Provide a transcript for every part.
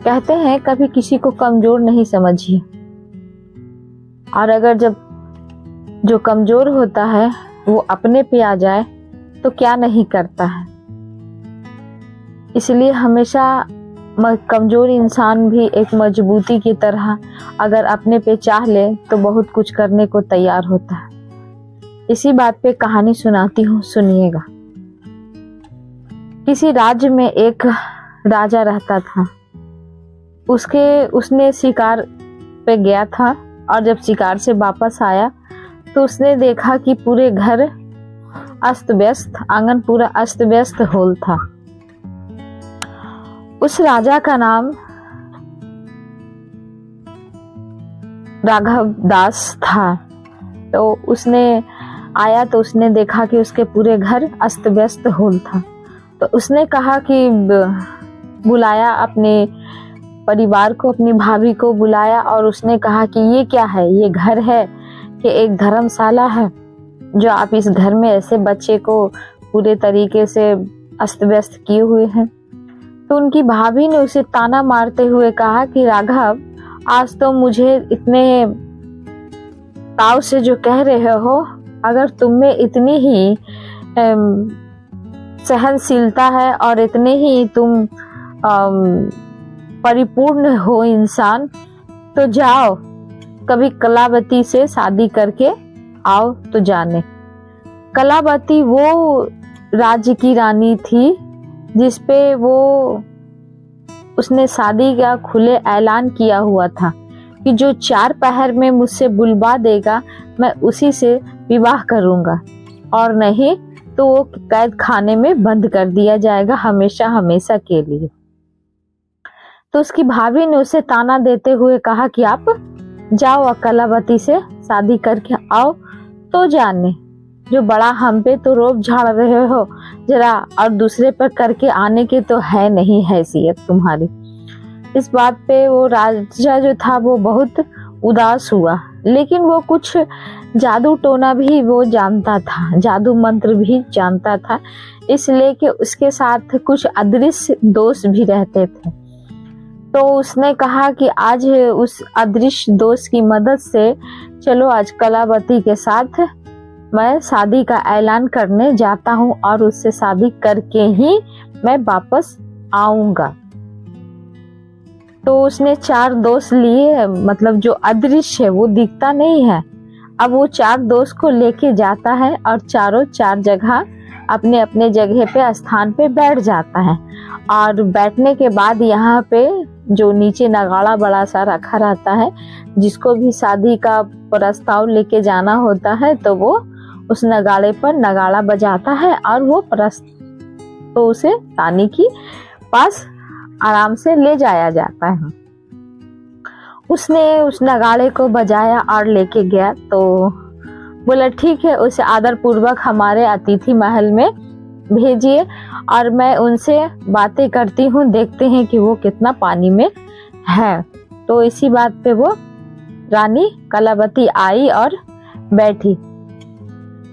कहते हैं कभी किसी को कमजोर नहीं समझिए, और अगर जब जो कमजोर होता है वो अपने पे आ जाए तो क्या नहीं करता है। इसलिए हमेशा कमजोर इंसान भी एक मजबूती की तरह अगर अपने पे चाह ले तो बहुत कुछ करने को तैयार होता है। इसी बात पे कहानी सुनाती हूँ, सुनिएगा। किसी राज्य में एक राजा रहता था। उसने शिकार पे गया था, और जब शिकार से वापस आया तो उसने देखा कि पूरे घर अस्त व्यस्त, आंगन पूरा अस्त व्यस्त होल था। उस राजा का नाम राघव दास था। तो उसने आया तो उसने देखा कि उसके पूरे घर अस्त व्यस्त होल था। तो उसने कहा कि बुलाया अपने परिवार को, अपनी भाभी को बुलाया, और उसने कहा कि ये क्या है, ये घर है कि एक धर्मशाला है जो आप इस घर में ऐसे बच्चे को पूरे तरीके से अस्त व्यस्त किए हुए हैं। तो उनकी भाभी ने उसे ताना मारते हुए कहा कि राघव, आज तो मुझे इतने ताव से जो कह रहे हो, अगर तुम में इतनी ही सहनशीलता है और इतने ही तुम परिपूर्ण हो इंसान, तो जाओ कभी कलावती से शादी करके आओ तो जाने। कलावती वो राज्य की रानी थी जिसपे उसने शादी का खुले ऐलान किया हुआ था कि जो 4 पहर में मुझसे बुलवा देगा मैं उसी से विवाह करूंगा, और नहीं तो वो कैद खाने में बंद कर दिया जाएगा हमेशा हमेशा के लिए। तो उसकी भाभी ने उसे ताना देते हुए कहा कि आप जाओ कलावती से शादी करके आओ तो जाने, जो बड़ा हम पे तो रोब झाड़ रहे हो जरा, और दूसरे पर करके आने की तो है नहीं हैसियत तुम्हारी। इस बात पे वो राजा जो था वो बहुत उदास हुआ, लेकिन वो कुछ जादू टोना भी वो जानता था, जादू मंत्र भी जानता था, इसलिए कि उसके साथ कुछ अदृश्य दोस्त भी रहते थे। तो उसने कहा कि आज उस अदृश्य दोस्त की मदद से चलो आज कलावती के साथ मैं शादी का ऐलान करने जाता हूँ, और उससे शादी करके ही मैं वापस आऊंगा। तो उसने 4 दोस्त लिए, मतलब जो अदृश्य है वो दिखता नहीं है। अब वो 4 दोस्त को लेके जाता है और चारों 4 जगह अपने अपने जगह पे स्थान पे बैठ जाता है। और बैठने के बाद यहाँ पे जो नीचे नगाड़ा बड़ा सा रखा रहता है, जिसको भी शादी का प्रस्ताव लेके जाना होता है तो वो उस नगाड़े पर नगाड़ा बजाता है, और वो तो उसे रानी की पास आराम से ले जाया जाता है। उसने उस नगाड़े को बजाया और लेके गया, तो बोला ठीक है, उसे आदर पूर्वक हमारे अतिथि महल में भेजिए और मैं उनसे बातें करती हूँ, देखते हैं कि वो कितना पानी में है। तो इसी बात पे वो रानी कलावती आई और बैठी।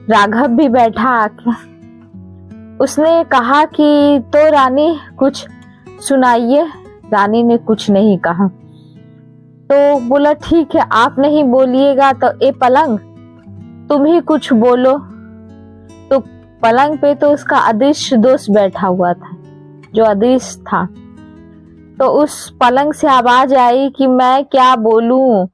राघव भी बैठा आके। उसने कहा कि तो रानी कुछ सुनाइए। रानी ने कुछ नहीं कहा। तो बोला ठीक है, आप नहीं बोलिएगा तो ए पलंग तुम ही कुछ बोलो। तो पलंग पे तो उसका अदृश्य दोस्त बैठा हुआ था, जो अदृश्य था। तो उस पलंग से आवाज आई कि मैं क्या बोलूं,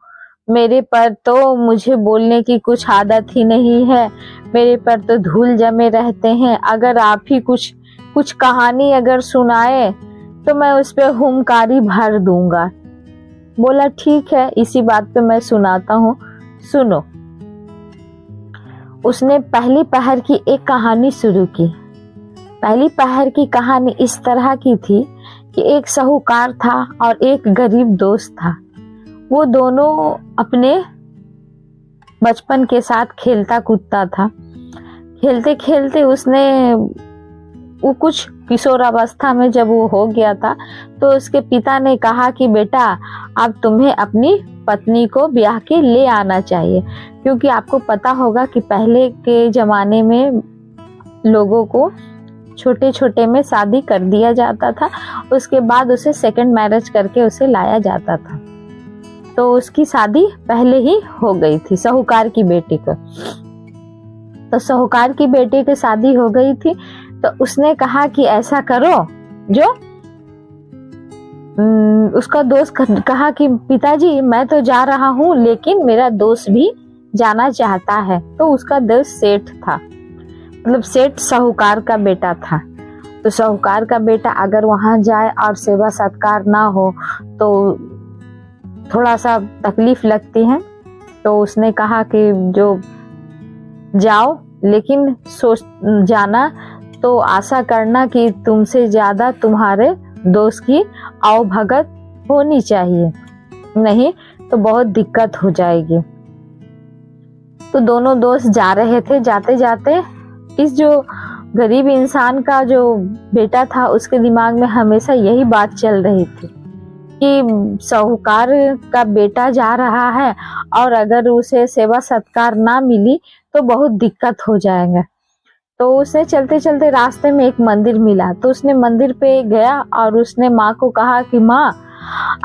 मेरे पर तो मुझे बोलने की कुछ आदत ही नहीं है, मेरे पर तो धूल जमे रहते हैं। अगर आप ही कुछ कहानी अगर सुनाए तो मैं उस पे हुंकारी भर दूंगा। बोला ठीक है, इसी बात पे मैं सुनाता हूँ, सुनो। उसने पहली पहर की एक कहानी शुरू की। पहली पहर की कहानी इस तरह की थी कि एक साहूकार था और एक गरीब दोस्त था। वो दोनों अपने बचपन के साथ खेलता कूदता था। खेलते खेलते वो कुछ किशोर अवस्था में जब वो हो गया था तो उसके पिता ने कहा कि बेटा अब तुम्हें अपनी पत्नी को ब्याह के ले आना चाहिए, क्योंकि आपको पता होगा कि पहले के जमाने में लोगों को छोटे छोटे में शादी कर दिया जाता था। उसके बाद उसे सेकंड मैरिज करके उसे लाया जाता था। तो उसकी शादी पहले ही हो गई थी साहूकार की बेटी को। तो साहूकार की बेटी की शादी हो गई थी, तो उसने कहा कि ऐसा करो, जो उसका दोस्त कहा कि पिताजी मैं तो जा रहा हूँ लेकिन मेरा दोस्त भी जाना चाहता है। तो उसका दोस्त सेठ था, मतलब सेठ साहूकार का बेटा था। तो साहूकार का बेटा अगर वहां जाए और सेवा सत्कार ना हो तो थोड़ा सा तकलीफ लगती है। तो उसने कहा कि जो जाओ, लेकिन सोच जाना तो आशा करना कि तुमसे ज्यादा तुम्हारे दोस्त की आवभगत होनी चाहिए, नहीं तो बहुत दिक्कत हो जाएगी। तो दोनों दोस्त जा रहे थे। जाते जाते इस जो गरीब इंसान का जो बेटा था उसके दिमाग में हमेशा यही बात चल रही थी कि साहूकार का बेटा जा रहा है और अगर उसे सेवा सत्कार ना मिली तो बहुत दिक्कत हो जाएगा। तो उसे चलते चलते रास्ते में एक मंदिर मिला, तो उसने मंदिर पे गया और उसने माँ को कहा कि माँ,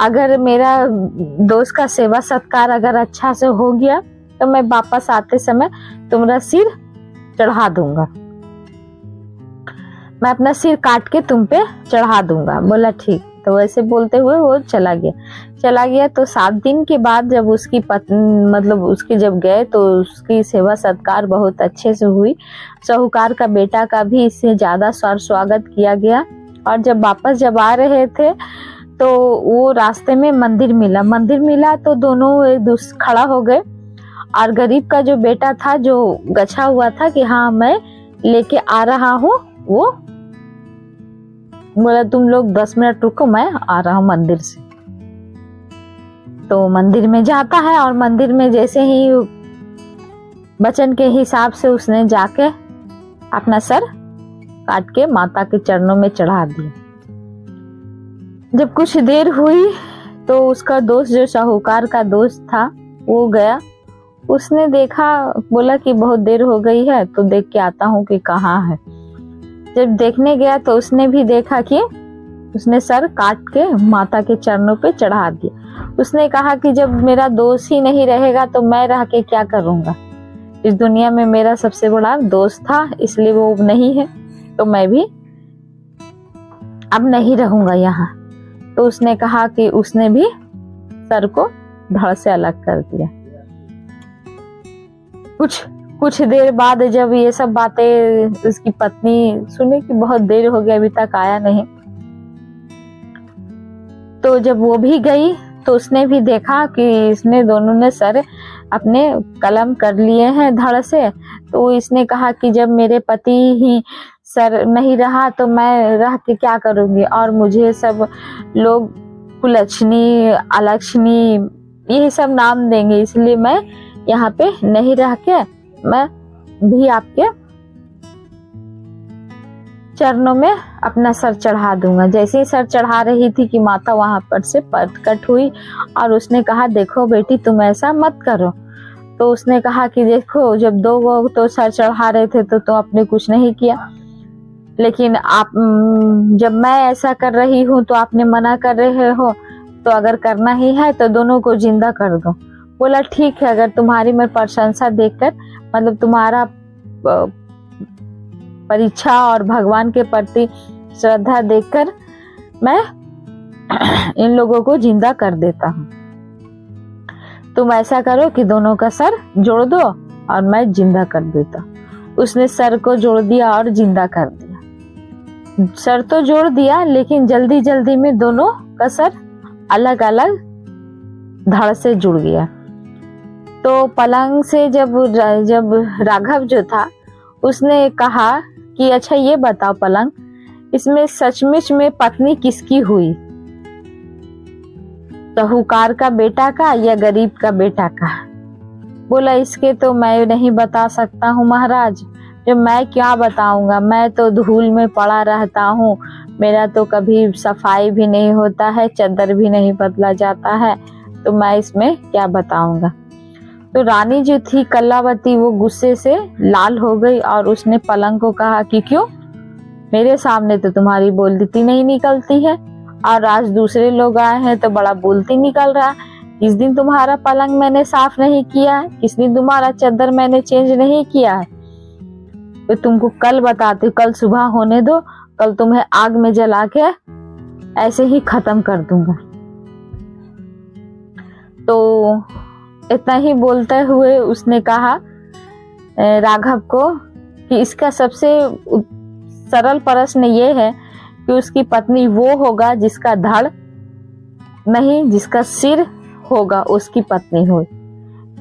अगर मेरा दोस्त का सेवा सत्कार अगर अच्छा से हो गया तो मैं वापस आते समय तुम्हारा सिर चढ़ा दूंगा, मैं अपना सिर काट के तुम पे चढ़ा दूंगा। बोला ठीक। तो वैसे बोलते हुए वो चला गया। तो 7 दिन के बाद जब उसकी पत्नी, मतलब उसके जब गए तो उसकी सेवा सत्कार बहुत अच्छे से हुई। साहूकार का बेटा का भी इससे ज्यादा स्वागत किया गया। और जब वापस जब आ रहे थे तो वो रास्ते में मंदिर मिला तो दोनों एक दूसरे खड़ा हो गए। और गरीब का जो बेटा था जो गछा हुआ था कि हाँ मैं लेके आ रहा हूँ, वो बोला तुम लोग 10 मिनट रुको, मैं आ रहा हूँ मंदिर से। तो मंदिर में जाता है और मंदिर में जैसे ही वचन के हिसाब से उसने जाके अपना सर काट के माता के चरणों में चढ़ा दिया। जब कुछ देर हुई तो उसका दोस्त, जो साहूकार का दोस्त था, वो गया। उसने देखा, बोला कि बहुत देर हो गई है तो देख के आता हूँ कि कहाँ है। जब देखने गया तो उसने भी देखा कि उसने सर काट के माता के चरणों पे चढ़ा दिया। उसने कहा कि जब मेरा दोस्त ही नहीं रहेगा तो मैं रह के क्या करूंगा। इस दुनिया में मेरा सबसे बड़ा दोस्त था, इसलिए वो नहीं है तो मैं भी अब नहीं रहूंगा यहाँ। तो उसने कहा कि उसने भी सर को धड़ से अलग कर दिया। कुछ देर बाद जब ये सब बातें उसकी पत्नी सुनी कि बहुत देर हो गया अभी तक आया नहीं, तो जब वो भी गई तो उसने भी देखा कि इसने दोनों ने सर अपने कलम कर लिए हैं धड़ से। तो इसने कहा कि जब मेरे पति ही सर नहीं रहा तो मैं रह के क्या करूंगी, और मुझे सब लोग कुलक्षणी, अलक्षणी यही सब नाम देंगे, इसलिए मैं यहाँ पे नहीं रह के मैं भी आपके चरणों में अपना सर चढ़ा दूंगा। जैसे ही सर चढ़ा रही थी कि माता वहां पर से पटकट हुई और उसने कहा देखो बेटी तुम ऐसा मत करो। तो उसने कहा कि देखो जब 2 लोग तो सर चढ़ा रहे थे तो आपने कुछ नहीं किया, लेकिन आप जब मैं ऐसा कर रही हूँ तो आपने मना कर रहे हो, तो अगर करना ही है तो दोनों को जिंदा कर दो। बोला ठीक है, अगर तुम्हारी मैं प्रशंसा देखकर, मतलब तुम्हारा परीक्षा और भगवान के प्रति श्रद्धा देखकर मैं इन लोगों को जिंदा कर देता हूँ। तुम ऐसा करो कि दोनों का सर जोड़ दो और मैं जिंदा कर देता। उसने सर को जोड़ दिया और जिंदा कर दिया। सर तो जोड़ दिया लेकिन जल्दी जल्दी में दोनों का सर अलग अलग धड़ से जुड़ गया। तो पलंग से जब राघव जो था उसने कहा कि अच्छा ये बताओ पलंग, इसमें सचमुच में पत्नी किसकी हुई, साहूकार का बेटा का या गरीब का बेटा का? बोला इसके तो मैं नहीं बता सकता हूँ महाराज, जो मैं क्या बताऊंगा, मैं तो धूल में पड़ा रहता हूँ, मेरा तो कभी सफाई भी नहीं होता है, चादर भी नहीं बदला जाता है, तो मैं इसमें क्या बताऊंगा। तो रानी जो थी कलावती वो गुस्से से लाल हो गई और उसने पलंग को कहा कि क्यों मेरे सामने तो तुम्हारी बोलती नहीं निकलती है, और आज दूसरे लोग आए हैं तो बड़ा बोलती निकल रहा है। किस दिन तुम्हारा पलंग मैंने साफ नहीं किया है, किस दिन तुम्हारा चादर मैंने चेंज नहीं किया है। तो तुमको कल बताती हूँ, कल सुबह होने दो, कल तुम्हें आग में जला के ऐसे ही खत्म कर दूंगा। तो इतना ही बोलते हुए उसने कहा राघव को कि इसका सबसे सरल प्रश्न ये है कि उसकी पत्नी वो होगा जिसका धड़ नहीं, जिसका सिर होगा उसकी पत्नी हो।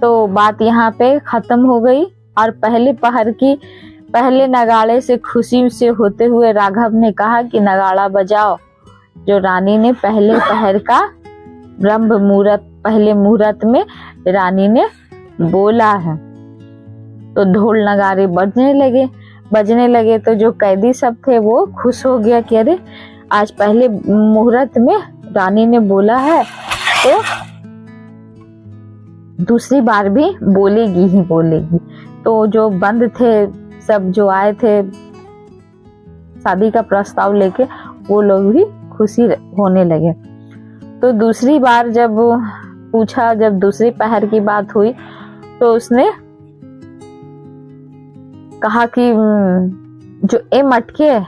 तो बात यहाँ पे खत्म हो गई और पहले पहर की पहले नगाड़े से खुशी से होते हुए राघव ने कहा कि नगाड़ा बजाओ, जो रानी ने पहले पहर का ब्रह्म मुहूर्त पहले मुहूर्त में रानी ने बोला है। तो ढोल नगाड़े बजने लगे। तो जो कैदी सब थे वो खुश हो गया कि अरे आज पहले मुहूर्त में रानी ने बोला है तो दूसरी बार भी बोलेगी ही बोलेगी। तो जो बंद थे सब, जो आए थे शादी का प्रस्ताव लेके, वो लोग भी खुशी होने लगे। तो दूसरी बार जब पूछा, जब दूसरी पहर की बात हुई, तो उसने कहा कि जो ए मटके,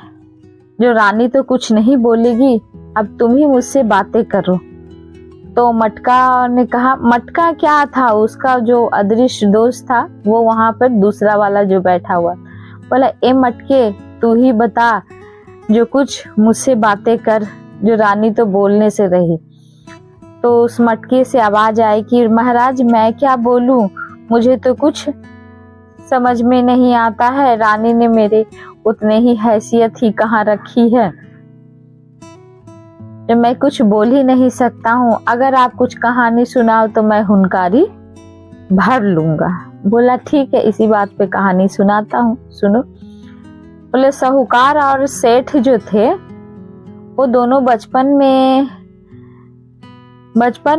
जो रानी तो कुछ नहीं बोलेगी, अब तुम ही मुझसे बातें करो। तो मटका ने कहा, मटका क्या था, उसका जो अदृश्य दोस्त था वो वहां पर दूसरा वाला जो बैठा हुआ, बोला ए मटके तू ही बता, जो कुछ मुझसे बातें कर, जो रानी तो बोलने से रही। तो उस मटके से आवाज आई कि महाराज मैं क्या बोलूं, मुझे तो कुछ समझ में नहीं आता है, रानी ने मेरे उतने ही हैसियत ही कहाँ रखी है, तो मैं कुछ बोल ही नहीं सकता हूँ। अगर आप कुछ कहानी सुनाओ तो मैं हुनकारी भर लूंगा। बोला ठीक है, इसी बात पे कहानी सुनाता हूँ, सुनो। बोले साहूकार और सेठ जो थे वो दोनों बचपन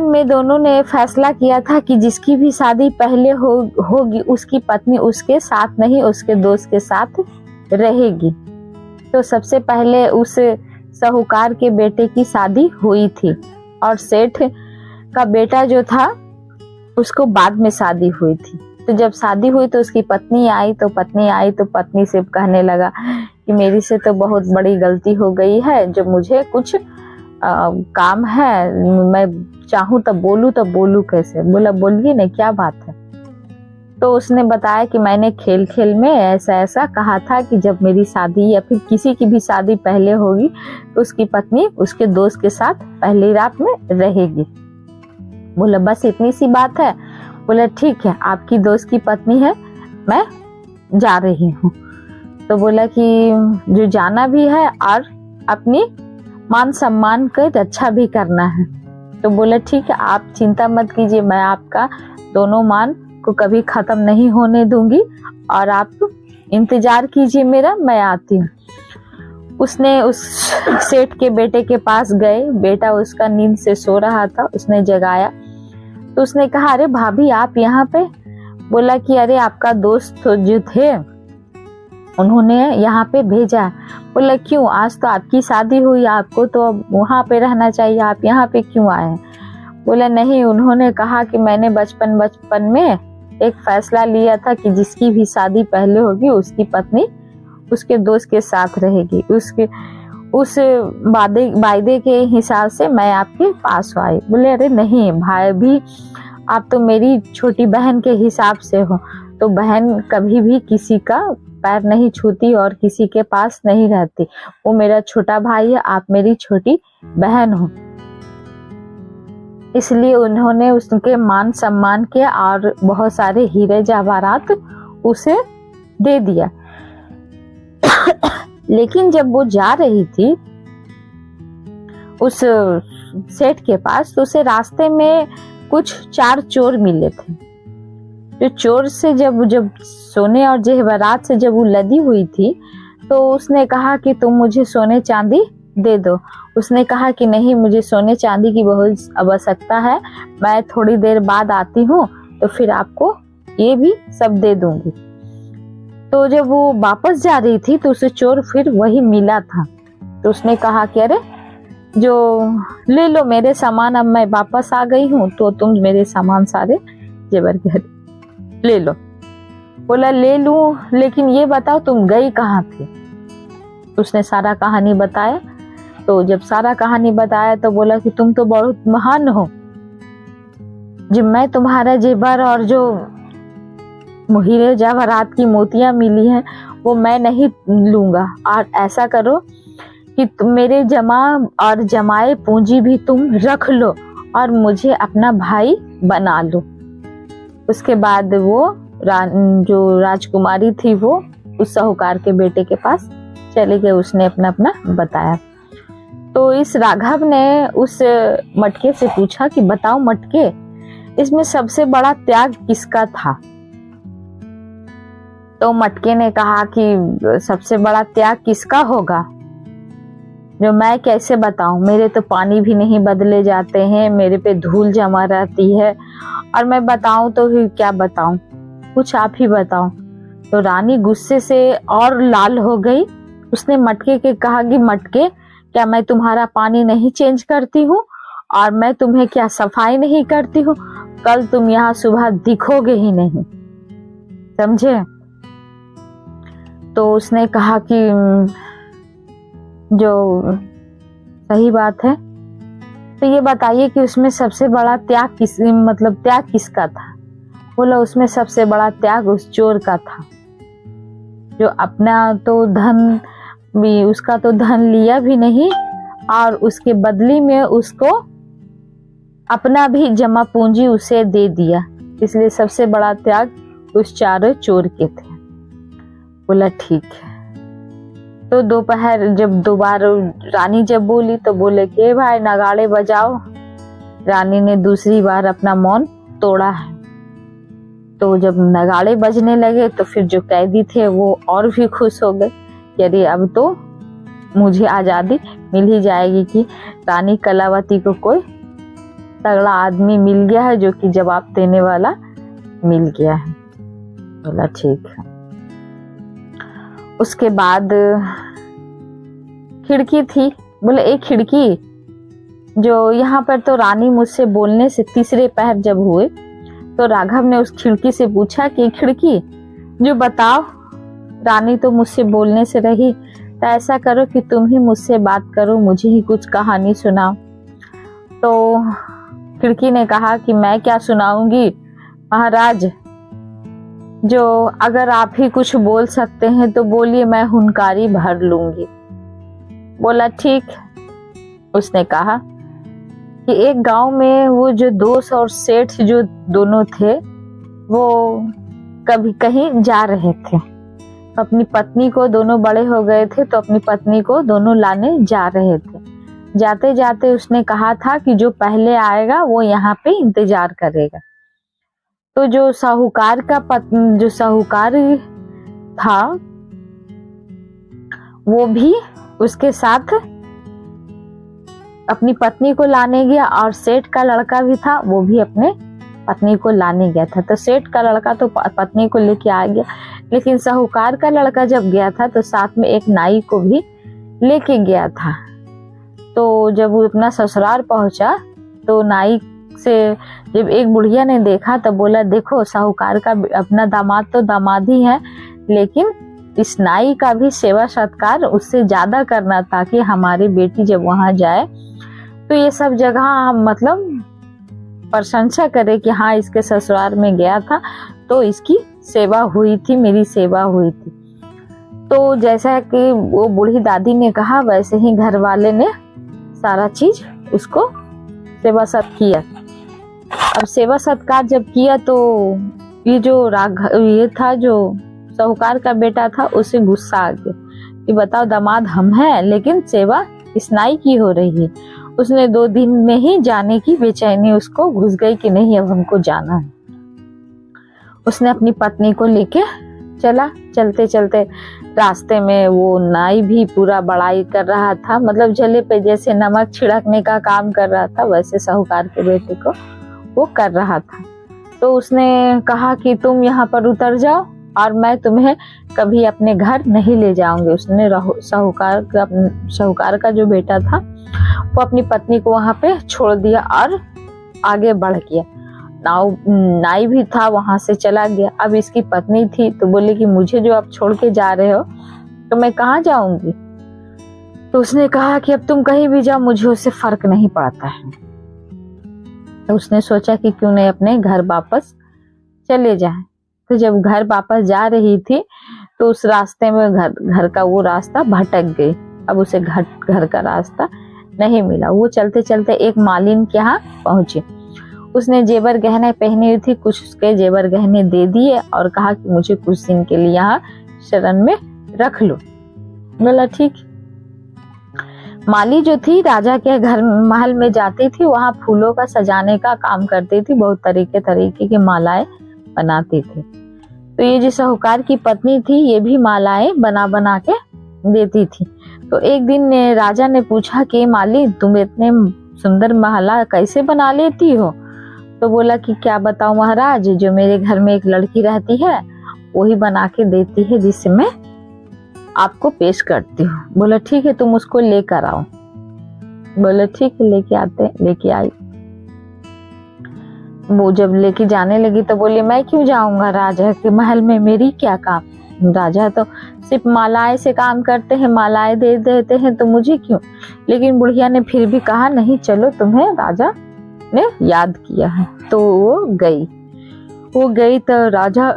में दोनों ने फैसला किया था कि जिसकी भी शादी पहले होगी उसकी पत्नी उसके साथ नहीं, उसके दोस्त के साथ रहेगी। तो सबसे पहले उस साहूकार के बेटे की शादी हुई थी और सेठ का बेटा जो था उसको बाद में शादी हुई थी। तो जब शादी हुई तो उसकी पत्नी आई तो पत्नी से कहने लगा कि मेरी से तो बहुत बड़ी गलती हो गई है, जो मुझे कुछ काम है, मैं चाहूँ तो बोलूँ कैसे। बोला बोलिए ना, क्या बात है। तो उसने बताया कि मैंने खेल खेल में ऐसा कहा था कि जब मेरी शादी या फिर किसी की भी शादी पहले होगी तो उसकी पत्नी उसके दोस्त के साथ पहली रात में रहेगी। बोला बस इतनी सी बात है। बोला ठीक है, आपकी दोस्त की पत्नी है, मैं जा रही हूँ। तो बोला कि जो जाना भी है और अपनी मान सम्मान की रक्षा भी करना है। तो बोला ठीक है, आप चिंता मत कीजिए, मैं आपका दोनों मान को कभी खत्म नहीं होने दूंगी और आप इंतजार कीजिए मेरा, मैं आती हूँ। उसने उस सेठ के बेटे के पास गए, बेटा उसका नींद से सो रहा था, उसने जगाया। तो उसने कहा अरे भाभी आप यहाँ पे। बोला कि अरे आपका दोस्त जो थे उन्होंने यहाँ पे भेजा। बोला क्यों, आज तो आपकी शादी हुई, आपको तो अब वहाँ पे रहना चाहिए, आप यहाँ पे क्यों आए हैं। बोला नहीं, उन्होंने कहा कि मैंने बचपन में एक फैसला लिया था कि जिसकी भी शादी पहले होगी उसकी पत्नी उसके दोस्त के साथ रहेगी, उस वायदे के हिसाब से मैं आपके पास आई। बोले अरे नहीं भाई भी, आप तो मेरी छोटी बहन के हिसाब से हो, तो बहन कभी भी किसी का पैर नहीं छूती और किसी के पास नहीं रहती, वो मेरा छोटा भाई है, आप मेरी छोटी बहन हो। इसलिए उन्होंने उसके मान सम्मान के और बहुत सारे हीरे जवाहरात उसे दे दिया। लेकिन जब वो जा रही थी उस सेठ के पास, तो उसे रास्ते में कुछ 4 चोर मिले थे। जो चोर से जब सोने और जेवरात से जब वो लदी हुई थी, तो उसने कहा कि तुम मुझे सोने चांदी दे दो। उसने कहा कि नहीं, मुझे सोने चांदी की बहुत आवश्यकता है, मैं थोड़ी देर बाद आती हूँ तो फिर आपको ये भी सब दे दूंगी। तो जब वो वापस जा रही थी तो उसे चोर फिर वही मिला था। तो उसने कहा कि अरे जो ले लो मेरे सामान, अब मैं वापस आ गई हूँ तो तुम मेरे सामान सारे जेवर के ले लो। बोला ले लूं, लेकिन ये बताओ तुम गई कहाँ थी। उसने सारा कहानी बताया। तो जब सारा कहानी बताया तो बोला कि तुम तो बहुत महान हो, जब मैं तुम्हारा जेवर और जो हीरे जवाहरात की मोतियां मिली हैं वो मैं नहीं लूंगा, और ऐसा करो कि मेरे जमा और जमाए पूंजी भी तुम रख लो और मुझे अपना भाई बना लो। उसके बाद वो जो राजकुमारी थी वो उस साहूकार के बेटे के पास चले गए। उसने अपना अपना बताया। तो इस राघव ने उस मटके से पूछा कि बताओ मटके, इसमें सबसे बड़ा त्याग किसका था। तो मटके ने कहा कि सबसे बड़ा त्याग किसका होगा, जो मैं कैसे बताऊं, मेरे तो पानी भी नहीं बदले जाते हैं, मेरे पे धूल जमा रहती है, और मैं बताऊं तो फिर क्या बताऊं, कुछ आप ही बताओ। तो रानी गुस्से से और लाल हो गई। उसने मटके के कहा कि मटके, क्या मैं तुम्हारा पानी नहीं चेंज करती हूँ, और मैं तुम्हें क्या सफाई नहीं करती हूँ, कल तुम यहाँ सुबह दिखोगे ही नहीं, समझे। तो उसने कहा कि जो सही बात है, तो ये बताइए कि उसमें सबसे बड़ा त्याग त्याग किसका था। बोला उसमें सबसे बड़ा त्याग उस चोर का था, जो अपना तो धन भी, उसका तो धन लिया भी नहीं और उसके बदली में उसको अपना भी जमा पूंजी उसे दे दिया, इसलिए सबसे बड़ा त्याग उस चारों चोर के थे। बोला ठीक है। तो दोपहर जब दोबारा रानी जब बोली तो बोले कि भाई नगाड़े बजाओ। रानी ने दूसरी बार अपना मौन तोड़ा है। तो जब नगाड़े बजने लगे तो फिर जो कैदी थे वो और भी खुश हो गए कि अरे अब तो मुझे आजादी मिल ही जाएगी, कि रानी कलावती को कोई तगड़ा आदमी मिल गया है जो कि जवाब देने वाला मिल गया है। बोला ठीक है। उसके बाद खिड़की थी। बोले एक खिड़की, जो यहाँ पर तो रानी मुझसे बोलने से तीसरे पहर जब हुए तो राघव ने उस खिड़की से पूछा कि खिड़की जो बताओ, रानी तो मुझसे बोलने से रही, तो ऐसा करो कि तुम ही मुझसे बात करो, मुझे ही कुछ कहानी सुनाओ। तो खिड़की ने कहा कि मैं क्या सुनाऊंगी महाराज, जो अगर आप ही कुछ बोल सकते हैं तो बोलिए, मैं हुनकारी भर लूंगी। बोला ठीक। उसने कहा कि एक गांव में वो जो दोस्त और सेठ जो दोनों थे वो कभी कहीं जा रहे थे, अपनी पत्नी को, दोनों बड़े हो गए थे तो अपनी पत्नी को दोनों लाने जा रहे थे। जाते जाते उसने कहा था कि जो पहले आएगा वो यहाँ पे इंतजार करेगा। तो जो साहूकार था वो भी उसके साथ अपनी पत्नी को लाने गया, और सेठ का लड़का भी था वो भी अपने पत्नी को लाने गया था। तो सेठ का लड़का तो पत्नी को लेके आ गया, लेकिन साहूकार का लड़का जब गया था तो साथ में एक नाई को भी लेके गया था। तो जब वो अपना ससुराल पहुंचा तो नाई से जब एक बुढ़िया ने देखा तो बोला देखो साहूकार का अपना दामाद तो दामाद ही है, लेकिन इस नाई का भी सेवा सत्कार उससे ज्यादा करना, ताकि हमारी बेटी जब वहां जाए तो ये सब जगह हम प्रशंसा करे कि हाँ इसके ससुराल में गया था तो इसकी सेवा हुई थी, मेरी सेवा हुई थी। तो जैसा कि वो बूढ़ी दादी ने कहा वैसे ही घर वाले ने सारा चीज उसको सेवा सत्कार किया। अब सेवा सत्कार जब किया तो ये जो ये था जो साहूकार का बेटा था उसे गुस्सा आ गया कि बताओ दामाद हम हैं लेकिन सेवा इस नाई की हो रही है। उसने 2 दिन में ही जाने की बेचैनी उसको घुस गई कि नहीं अब हमको जाना है। उसने अपनी पत्नी को लेके चला। चलते चलते रास्ते में वो नाई भी पूरा बड़ाई कर रहा था, मतलब जले पे जैसे नमक छिड़कने का काम कर रहा था वैसे साहूकार के बेटे को वो कर रहा था। तो उसने कहा कि तुम यहाँ पर उतर जाओ, और मैं तुम्हें कभी अपने घर नहीं ले जाऊंगी। उसने साहूकार का जो बेटा था वो अपनी पत्नी को वहां पे छोड़ दिया और आगे बढ़ गया। नाई भी था, वहां से चला गया। अब इसकी पत्नी थी तो बोले कि मुझे जो आप छोड़ के जा रहे हो तो मैं कहाँ जाऊंगी। तो उसने कहा कि अब तुम कहीं भी जाओ, मुझे उससे फर्क नहीं पड़ता है। तो उसने सोचा कि क्यों नहीं अपने घर वापस चले जाए। तो जब घर वापस जा रही थी तो उस रास्ते में घर का वो रास्ता भटक गई। अब उसे घर का रास्ता नहीं मिला। वो चलते चलते एक मालिन के यहाँ पहुंची। उसने जेवर गहने पहनी हुई थी, कुछ उसके जेवर गहने दे दिए और कहा कि मुझे कुछ दिन के लिए यहाँ शरण में रख लो। बोला ठीक। माली जो थी राजा के घर महल में जाती थी, वहां फूलों का सजाने का काम करती थी, बहुत तरीके की मालाएं बनाती थी। तो ये जो साहूकार की पत्नी थी ये भी मालाएं बना के देती थी। तो एक दिन राजा ने पूछा कि माली तुम इतने सुंदर माला कैसे बना लेती हो। तो बोला कि क्या बताऊं महाराज, जो मेरे घर में एक लड़की रहती है वही बना के देती है, जिसे मैं आपको पेश करती हूँ। बोला ठीक है, तुम उसको लेकर आओ। बोला ठीक है, लेके आई। वो जब लेके जाने लगी तो बोली मैं क्यों जाऊंगा राजा के महल में, मेरी क्या काम। राजा तो सिर्फ मालाएं से काम करते हैं, मालाएं दे देते हैं, तो मुझे क्यों। लेकिन बुढ़िया ने फिर भी कहा नहीं, चलो तुम्हें राजा ने याद किया है। तो वो गई तो राजा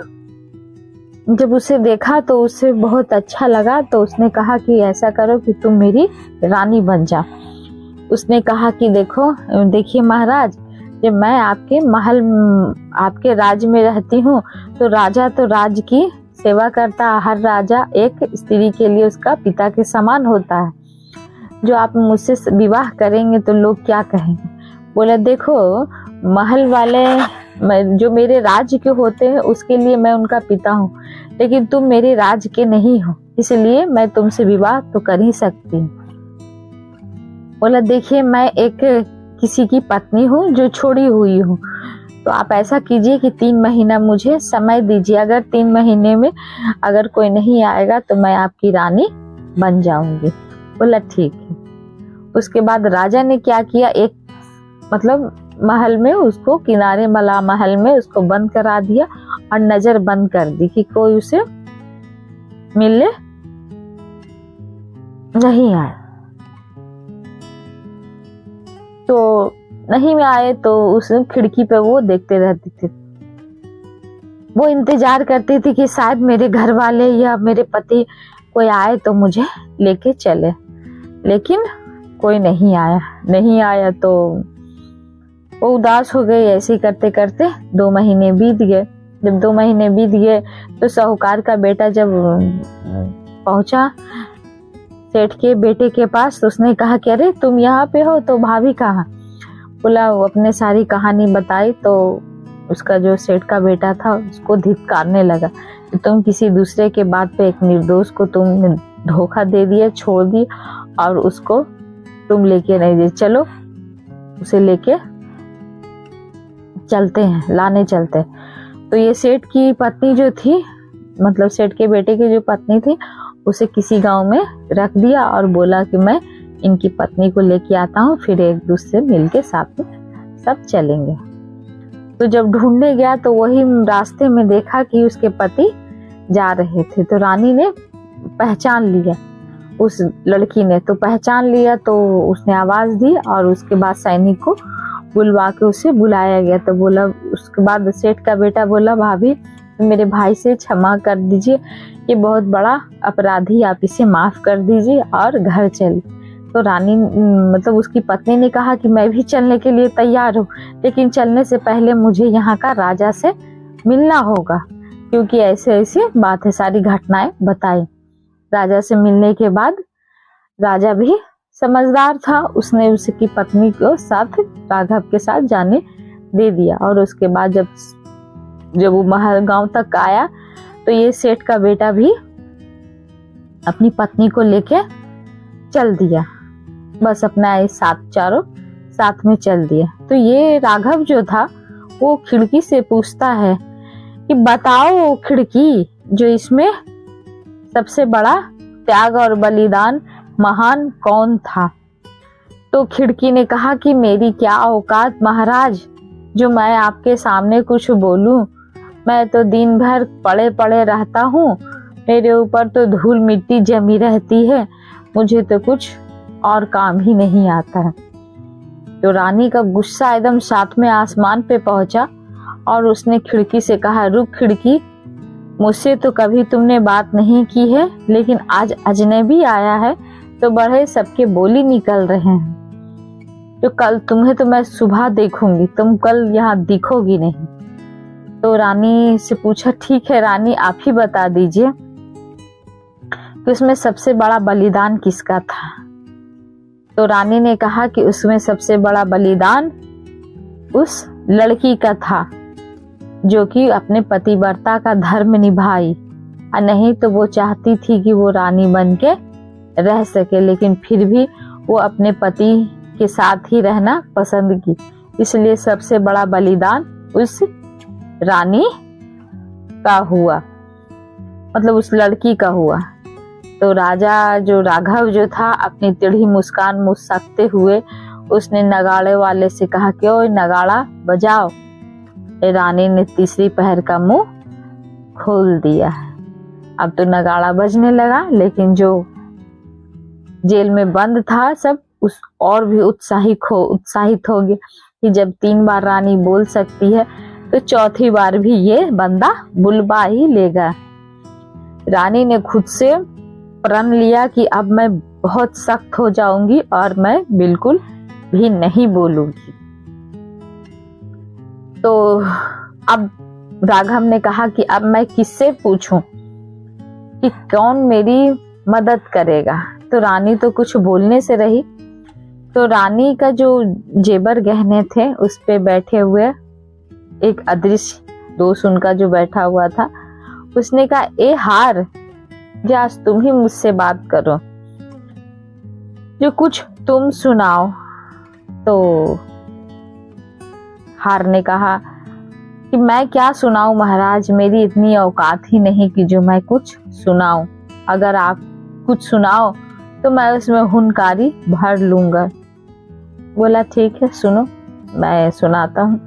जब उसे देखा तो उसे बहुत अच्छा लगा। तो उसने कहा कि ऐसा करो कि तुम मेरी रानी बन जा। उसने कहा कि देखिए महाराज, जब मैं आपके महल आपके राज्य में रहती हूँ तो राजा तो राज्य की सेवा करता है। हर राजा एक स्त्री के लिए उसका पिता के समान होता है। जो आप मुझसे विवाह करेंगे तो लोग क्या कहेंगे। बोला देखो, महल वाले जो मेरे राज्य के होते हैं उसके लिए मैं उनका पिता हूँ, लेकिन तुम मेरे राज्य के नहीं हो, इसलिए मैं तुमसे विवाह तो कर ही सकती हूँ। बोला देखिए, मैं एक किसी की पत्नी हूँ जो छोड़ी हुई हूँ, तो आप ऐसा कीजिए कि 3 महीना मुझे समय दीजिए। अगर 3 महीने में अगर कोई नहीं आएगा तो मैं आपकी रानी बन जाऊंगी। बोला ठीक है। उसके बाद राजा ने क्या किया, एक महल में उसको किनारे वाला महल में उसको बंद करा दिया और नजर बंद कर दी कि कोई उसे मिलने नहीं आए। तो नहीं में आए तो उस खिड़की पे वो देखते रहती थी। वो इंतजार करती थी कि शायद मेरे घर वाले या मेरे पति कोई आए तो मुझे लेके चले, लेकिन कोई नहीं आया। तो वो उदास हो गई। ऐसे ही करते करते 2 महीने बीत गए। जब 2 महीने बीत गए तो साहूकार का बेटा जब पहुंचा सेठ के बेटे के पास तो उसने कहा कि अरे तुम यहाँ पे हो, तो भाभी कहाँ। बोला, वो अपने सारी कहानी बताई। तो उसका जो सेठ का बेटा था उसको धिक्कारने लगा कि तुम किसी दूसरे के बात पे एक निर्दोष को तुमने धोखा दे दिया, छोड़ दी, और उसको तुम लेके नहीं दे। चलो उसे लेके लाने चलते। तो ये सेठ की पत्नी जो थी, सेठ के बेटे की जो पत्नी थी, उसे किसी गांव में रख दिया और बोला कि मैं इनकी पत्नी को लेके आता हूँ, फिर एक दूसरे मिलके साथ में सब चलेंगे। तो जब ढूंढने गया तो वही रास्ते में देखा कि उसके पति जा रहे थे। तो रानी ने पहचान लिया, उस लड़की ने तो पहचान लिया। तो उसने आवाज दी और उसके बाद सैनिक को बुलवा के उसे बुलाया गया। तो बोला, उसके बाद सेठ का बेटा बोला, भाभी मेरे भाई से क्षमा कर दीजिए, ये बहुत बड़ा अपराधी, आप इसे माफ कर दीजिए और घर चल। तो रानी उसकी पत्नी ने कहा कि मैं भी चलने के लिए तैयार हूँ, लेकिन चलने से पहले मुझे यहाँ का राजा से मिलना होगा, क्योंकि ऐसे बात है। सारी घटनाएं बताई। राजा से मिलने के बाद राजा भी समझदार था, उसने उसकी पत्नी को साथ राघव के साथ जाने दे दिया। और उसके बाद जब वो महल गांव तक आया तो ये सेठ का बेटा भी अपनी पत्नी को लेके चल दिया। बस अपना चारों साथ में चल दिया। तो ये राघव जो था वो खिड़की से पूछता है कि बताओ खिड़की, जो इसमें सबसे बड़ा त्याग और बलिदान महान कौन था? तो खिड़की ने कहा कि मेरी क्या औकात महाराज, जो मैं आपके सामने कुछ बोलूं। मैं तो दिन भर पड़े पड़े रहता हूँ, मेरे ऊपर तो धूल मिट्टी जमी रहती है, मुझे तो कुछ और काम ही नहीं आता है। तो रानी का गुस्सा एकदम सातवें आसमान पे पहुंचा और उसने खिड़की से कहा, रुक खिड़की, मुझसे तो कभी तुमने बात नहीं की है, लेकिन आज अजनबी आया है तो बड़े सबके बोली निकल रहे हैं। तो कल तुम्हें तो मैं सुबह देखूंगी, तुम कल यहाँ दिखोगी नहीं। तो रानी से पूछा, ठीक है रानी, आप ही बता दीजिए कि उसमें सबसे बड़ा बलिदान किसका था? तो रानी ने कहा कि उसमें सबसे बड़ा बलिदान उस लड़की का था जो कि अपने पतिव्रता का धर्म निभाई, और नहीं तो वो चाहती थी कि वो रानी बन के रह सके, लेकिन फिर भी वो अपने पति के साथ ही रहना पसंद की, इसलिए सबसे बड़ा बलिदान उस रानी का हुआ, मतलब उस लड़की का हुआ। तो राजा जो राघव जो था अपनी टेढ़ी मुस्कान मुस्कुराते हुए उसने नगाड़े वाले से कहा कि ओए नगाड़ा बजाओ। रानी ने तीसरी पहर का मुंह खोल दिया। अब तो नगाड़ा बजने लगा, लेकिन जो जेल में बंद था सब उस और भी उत्साहित हो गए कि जब 3 बार रानी बोल सकती है तो चौथी बार भी ये बंदा बुलवा ही लेगा। रानी ने खुद से प्रण लिया कि अब मैं बहुत सख्त हो जाऊंगी और मैं बिल्कुल भी नहीं बोलूंगी। तो अब राघव ने कहा कि अब मैं किससे पूछूं कि कौन मेरी मदद करेगा। तो रानी तो कुछ बोलने से रही। तो रानी का जो जेबर गहने थे उस पे बैठे हुए एक अदृश्य दोस्त उनका जो बैठा हुआ था, उसने कहा, ए हार, जा तुम ही मुझसे बात करो, जो कुछ तुम सुनाओ। तो हार ने कहा कि मैं क्या सुनाऊं महाराज, मेरी इतनी औकात ही नहीं कि जो मैं कुछ सुनाऊं। अगर आप कुछ सुनाओ तो मैं उसमें हुनकारी भर लूंगा। बोला ठीक है, सुनो, मैं सुनाता हूँ।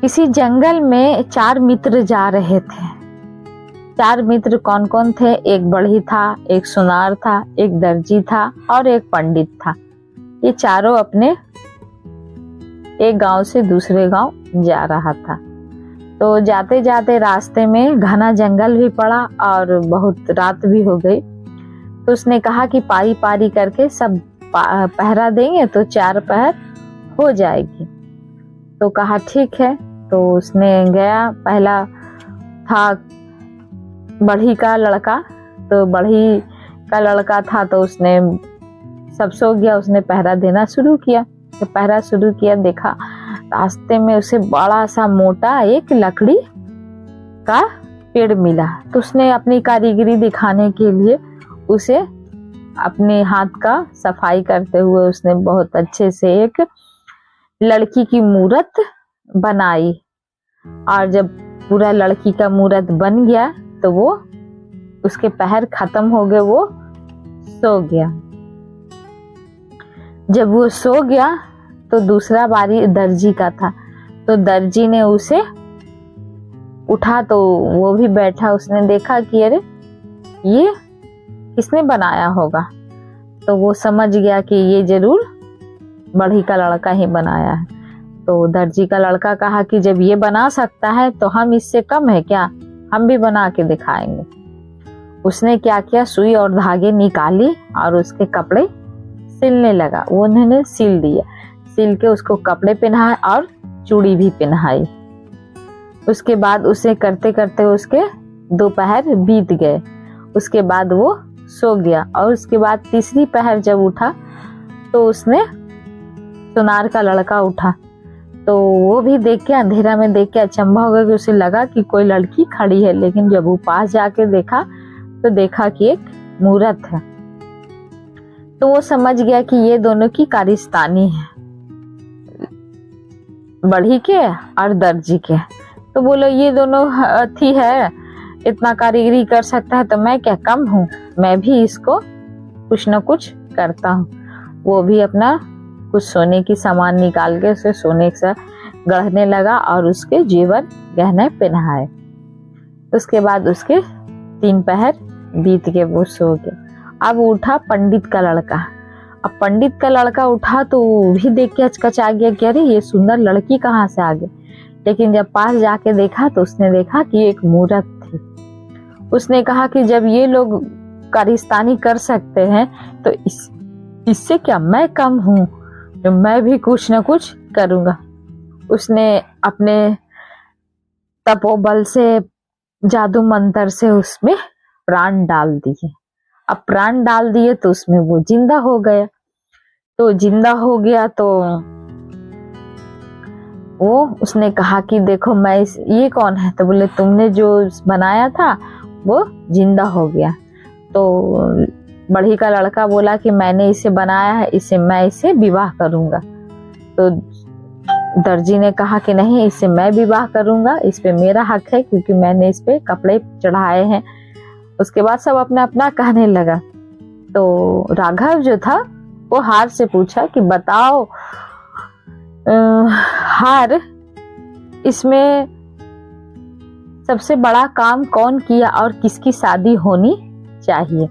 किसी जंगल में 4 मित्र जा रहे थे। 4 मित्र कौन कौन थे? एक बढ़ई था, एक सुनार था, एक दर्जी था और एक पंडित था। ये चारों अपने एक गांव से दूसरे गांव जा रहा था। तो जाते जाते रास्ते में घना जंगल भी पड़ा और बहुत रात भी हो गई। तो उसने कहा कि पारी पारी करके सब पहरा देंगे तो 4 पहर हो जाएगी। तो कहा ठीक है। तो उसने गया, पहला था बढ़ी का लड़का। तो बढ़ी का लड़का था तो उसने सब सो गया, उसने पहरा देना शुरू किया। तो पहरा शुरू किया, देखा रास्ते में उसे बड़ा सा मोटा एक लकड़ी का पेड़ मिला। तो उसने अपनी कारीगरी दिखाने के लिए उसे अपने हाथ का सफाई करते हुए उसने बहुत अच्छे से एक लड़की की मूरत बनाई। और जब पूरा लड़की का मूरत बन गया तो वो उसके पहर खत्म हो गए, वो सो गया। जब वो सो गया तो दूसरा बारी दर्जी का था। तो दर्जी ने उसे उठा तो वो भी बैठा। उसने देखा कि अरे ये किसने बनाया होगा। तो वो समझ गया कि ये जरूर बढ़ी का लड़का ही बनाया है। तो दर्जी का लड़का कहा कि जब ये बना सकता है तो हम इससे कम है क्या, हम भी बना के दिखाएंगे। उसने क्या किया, सुई और धागे निकाली और उसके कपड़े सिलने लगा। वो उन्होंने सिल दिया, सिल के उसको कपड़े पहनाए और चूड़ी भी पहनाई। उसके बाद उसे करते करते उसके 2 पहर बीत गए। उसके बाद वो सो गया और उसके बाद तीसरी पहर जब उठा तो उसने सुनार का लड़का उठा। तो वो भी देख के, अंधेरा में देख के अचंभा हो गया कि उसे लगा कि कोई लड़की खड़ी है। लेकिन जब वो पास जाके देखा तो देखा कि एक मूरत है। तो वो समझ गया कि ये दोनों की कारिस्तानी है, बढ़ी के और दर्जी के। तो बोला ये दोनों थी है, इतना कारीगरी कर सकता है तो मैं क्या कम हूँ, मैं भी इसको कुछ न कुछ करता हूँ। वो भी अपना कुछ सोने की सामान निकाल के उसे सोने से गढ़ने लगा और उसके जेवर गहने पहनाए। उसके बाद उसके 3 पहर बीत के वो सो गया। अब उठा पंडित का लड़का। अब पंडित का लड़का उठा तो वो भी देख के हचकचा गया कि अरे ये सुंदर लड़की कहाँ से आ गई। लेकिन जब पास जाके देखा तो उसने देखा कि एक मूरत थी। उसने कहा कि जब ये लोग कारिस्तानी कर सकते हैं तो इससे क्या मैं कम हूँ, तो मैं भी कुछ न कुछ करूँगा। उसने अपने तपोबल से, जादू मंत्र से उसमें प्राण डाल दिए। अब प्राण डाल दिए तो उसमें वो जिंदा हो गया। तो जिंदा हो गया तो वो उसने कहा कि देखो मैं ये कौन है, तो बोले तुमने जो बनाया था वो जिंदा हो गया। तो बढ़ी का लड़का बोला कि मैंने इसे बनाया है, मैं इसे विवाह करूंगा। तो दर्जी ने कहा कि नहीं, इसे मैं विवाह करूंगा, इस पे मेरा हक है क्योंकि मैंने इस पे कपड़े चढ़ाए हैं। उसके बाद सब अपना अपना कहने लगा। तो राघव जो था वो हार से पूछा कि बताओ हार, इसमें सबसे बड़ा काम कौन किया और किसकी शादी होनी चाहिए।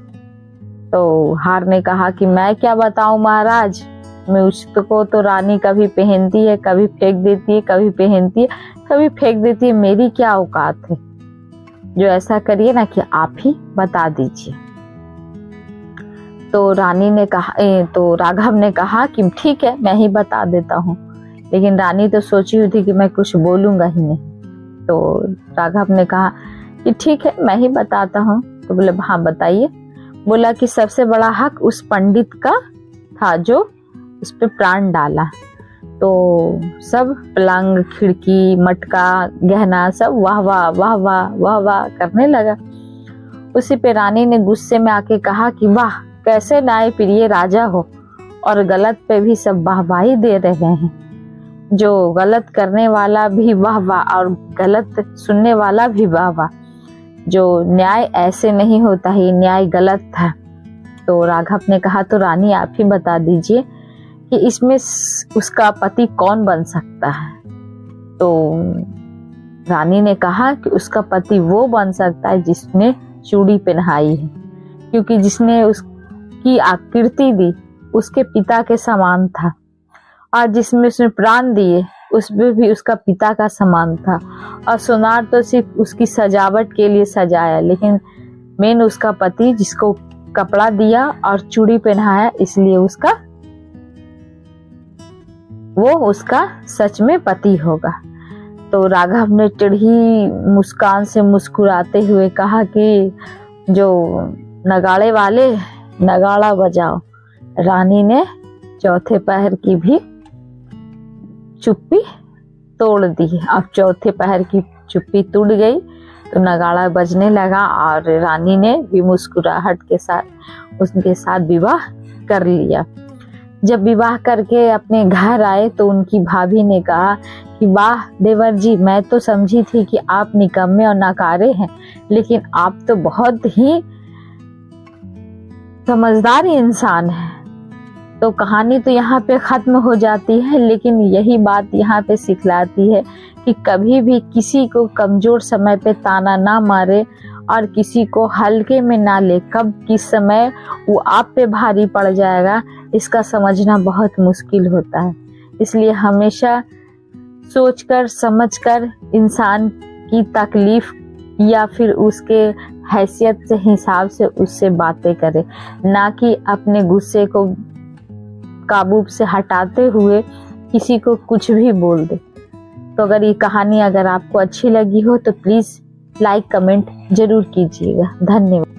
तो हार ने कहा कि मैं क्या बताऊं महाराज, मुझको तो रानी कभी पहनती है, कभी फेंक देती है, कभी पहनती है, कभी फेंक देती है, मेरी क्या औकात है। जो ऐसा करिए ना कि आप ही बता दीजिए। तो रानी ने कहा, तो राघव ने कहा कि ठीक है मैं ही बता देता हूँ। लेकिन रानी तो सोची हुई थी कि मैं कुछ बोलूंगा ही नहीं। तो राघव ने कहा कि ठीक है मैं ही बताता हूँ। तो बोले हाँ बताइए। बोला कि सबसे बड़ा हक उस पंडित का था जो उस पे प्राण डाला। तो सब पलंग, खिड़की, मटका, गहना सब वाह वाह वाह वाह वाह वाह करने लगा। उसी पे रानी ने गुस्से में आके कहा कि वाह कैसे न्याय प्रिय राजा हो, और गलत पे भी सब वाहवाही दे रहे हैं। जो गलत करने वाला भी वाह वाह और गलत सुनने वाला भी वाह वाह। जो न्याय ऐसे नहीं होता ही, न्याय गलत था। तो राघव ने कहा तो रानी आप ही बता दीजिए कि इसमें उसका पति कौन बन सकता है। तो रानी ने कहा कि उसका पति वो बन सकता है जिसने चूड़ी पहनाई है, क्योंकि जिसने उसकी आकृति दी उसके पिता के समान था, और जिसमें उसने प्राण दिए उसमें भी उसका पिता का समान था। और सोनार तो सिर्फ उसकी सजावट के लिए सजाया, लेकिन मेन उसका पति जिसको कपड़ा दिया और चूड़ी पहनाया, इसलिए वो उसका सच में पति होगा। तो राघव ने टेढ़ी मुस्कान से मुस्कुराते हुए कहा कि जो नगाड़े वाले नगाड़ा बजाओ। रानी ने चौथे पहर की भी चुप्पी तोड़ दी। अब चौथे पहर की चुप्पी टूट गई तो नगाड़ा बजने लगा और रानी ने भी मुस्कुराहट के साथ उसके साथ विवाह कर लिया। जब विवाह करके अपने घर आए तो उनकी भाभी ने कहा कि वाह देवर जी, मैं तो समझी थी कि आप निकम्मे और नाकारे हैं, लेकिन आप तो बहुत ही समझदार इंसान हैं। तो कहानी तो यहाँ पे खत्म हो जाती है, लेकिन यही बात यहाँ पे सिखलाती है कि कभी भी किसी को कमजोर समय पे ताना ना मारे और किसी को हल्के में ना ले। कब किस समय वो आप पे भारी पड़ जाएगा इसका समझना बहुत मुश्किल होता है। इसलिए हमेशा सोचकर समझकर इंसान की तकलीफ या फिर उसके हैसियत से हिसाब से उससे बातें करें, ना कि अपने गुस्से को काबू से हटाते हुए किसी को कुछ भी बोल दे। तो अगर ये कहानी अगर आपको अच्छी लगी हो तो प्लीज लाइक कमेंट जरूर कीजिएगा। धन्यवाद।